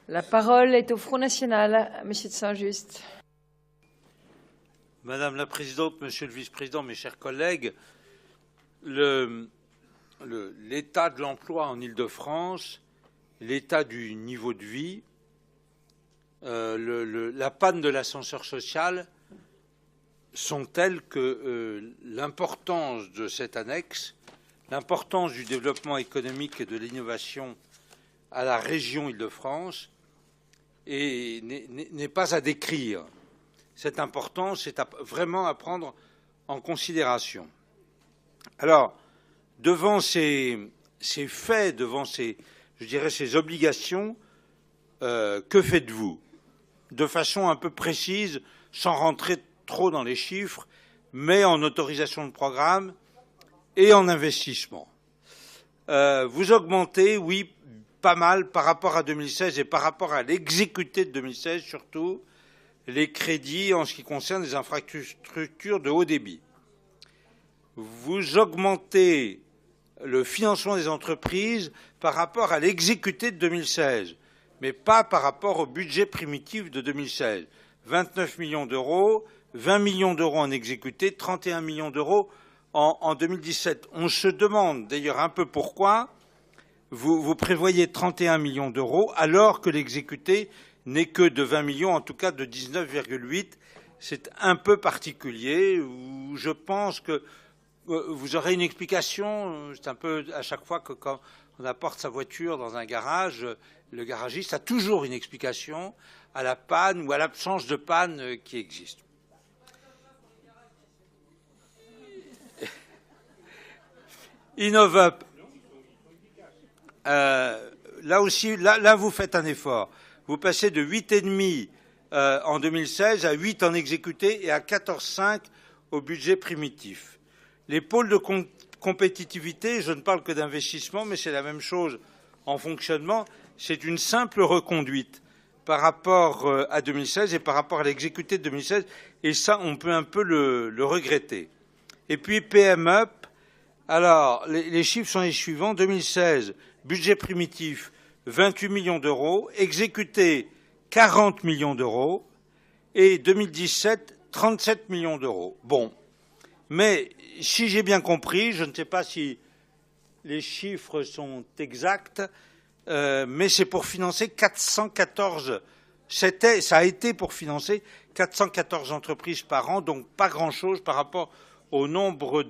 La parole est au Front National, Monsieur de Saint-Just. Madame la Présidente, Monsieur le Vice-président, mes chers collègues, l'état de l'emploi en Île-de-France, l'état du niveau de vie, la panne de l'ascenseur social sont telles que l'importance de cette annexe, l'importance du développement économique et de l'innovation à la région Île-de-France n'est pas à décrire. Cette importance est vraiment à prendre en considération. Alors, devant ces faits, devant ces obligations, que faites-vous? De façon un peu précise, sans rentrer trop dans les chiffres, mais en autorisation de programme et en investissement. Vous augmentez, oui, pas mal par rapport à 2016 et par rapport à l'exécuté de 2016 surtout, les crédits en ce qui concerne les infrastructures de haut débit. Vous augmentez le financement des entreprises par rapport à l'exécuté de 2016, mais pas par rapport au budget primitif de 2016. 29 millions d'euros, 20 millions d'euros en exécuté, 31 millions d'euros en 2017. On se demande d'ailleurs un peu pourquoi vous prévoyez 31 millions d'euros alors que l'exécuté n'est que de 20 millions, en tout cas de 19,8. C'est un peu particulier. Je pense que vous aurez une explication. C'est un peu à chaque fois que quand on apporte sa voiture dans un garage, le garagiste a toujours une explication à la panne ou à l'absence de panne qui existe. InnovUp. Là aussi, là vous faites un effort. Vous passez de 8,5 en 2016 à 8 en exécuté et à 14,5 au budget primitif. Les pôles de compétitivité, je ne parle que d'investissement, mais c'est la même chose en fonctionnement, c'est une simple reconduite par rapport à 2016 et par rapport à l'exécuté de 2016, et ça, on peut un peu le regretter. Et puis PMUp, alors les chiffres sont les suivants. 2016, budget primitif, 28 millions d'euros, exécuté 40 millions d'euros, et 2017, 37 millions d'euros. Bon, mais si j'ai bien compris, je ne sais pas si les chiffres sont exacts, mais c'est pour financer 414, ça a été pour financer 414 entreprises par an, donc pas grand-chose par rapport au nombre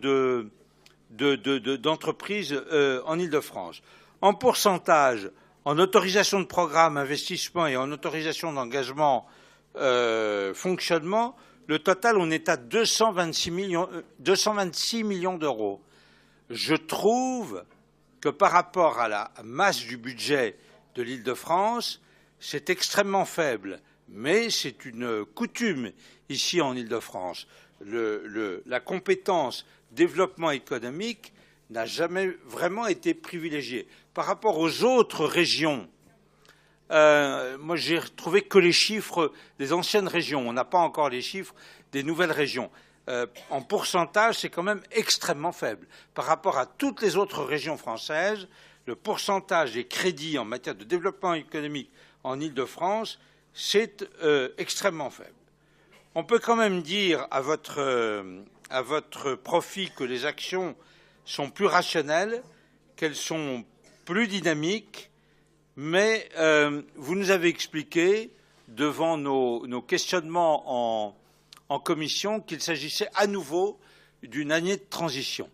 d'entreprises en Île-de-France. En pourcentage, en autorisation de programme, investissement et en autorisation d'engagement, fonctionnement, le total, on est à 226 millions d'euros. Je trouve que par rapport à la masse du budget de l'Île-de-France, c'est extrêmement faible. Mais c'est une coutume ici en Île-de-France. La compétence développement économique n'a jamais vraiment été privilégiée. Par rapport aux autres régions, moi j'ai retrouvé que les chiffres des anciennes régions. On n'a pas encore les chiffres des nouvelles régions. En pourcentage, c'est quand même extrêmement faible. Par rapport à toutes les autres régions françaises, le pourcentage des crédits en matière de développement économique en Île-de-France, c'est extrêmement faible. On peut quand même dire à votre profit que les actions sont plus rationnelles, qu'elles sont plus dynamiques, mais vous nous avez expliqué, devant nos questionnements en commission, qu'il s'agissait à nouveau d'une année de transition.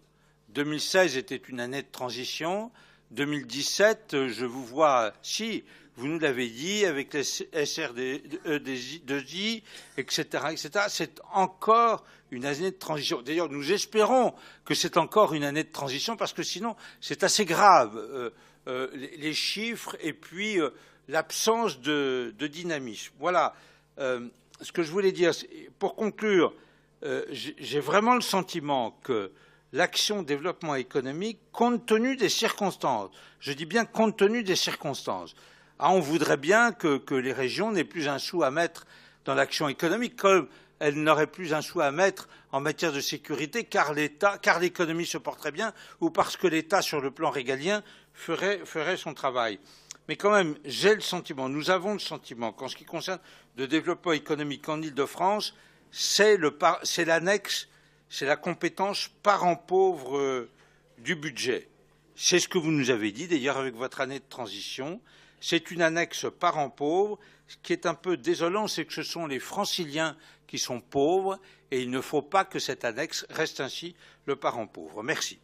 2016 était une année de transition. 2017, je vous vois, si, vous nous l'avez dit, avec les SRD2I, etc., c'est encore une année de transition. D'ailleurs, nous espérons que c'est encore une année de transition, parce que sinon, c'est assez grave, les chiffres et puis l'absence de dynamisme. Voilà ce que je voulais dire. Pour conclure, j'ai vraiment le sentiment que l'action développement économique, compte tenu des circonstances, je dis bien compte tenu des circonstances, on voudrait bien que les régions n'aient plus un sou à mettre dans l'action économique, comme elles n'auraient plus un sou à mettre en matière de sécurité, car l'économie se porterait bien, ou parce que l'État, sur le plan régalien, ferait son travail. Mais quand même, j'ai le sentiment, nous avons le sentiment qu'en ce qui concerne le développement économique en Île-de-France, c'est l'annexe, c'est la compétence parent pauvre du budget. C'est ce que vous nous avez dit, d'ailleurs, avec votre année de transition. C'est une annexe parent pauvre. Ce qui est un peu désolant, c'est que ce sont les franciliens qui sont pauvres et il ne faut pas que cette annexe reste ainsi le parent pauvre. Merci.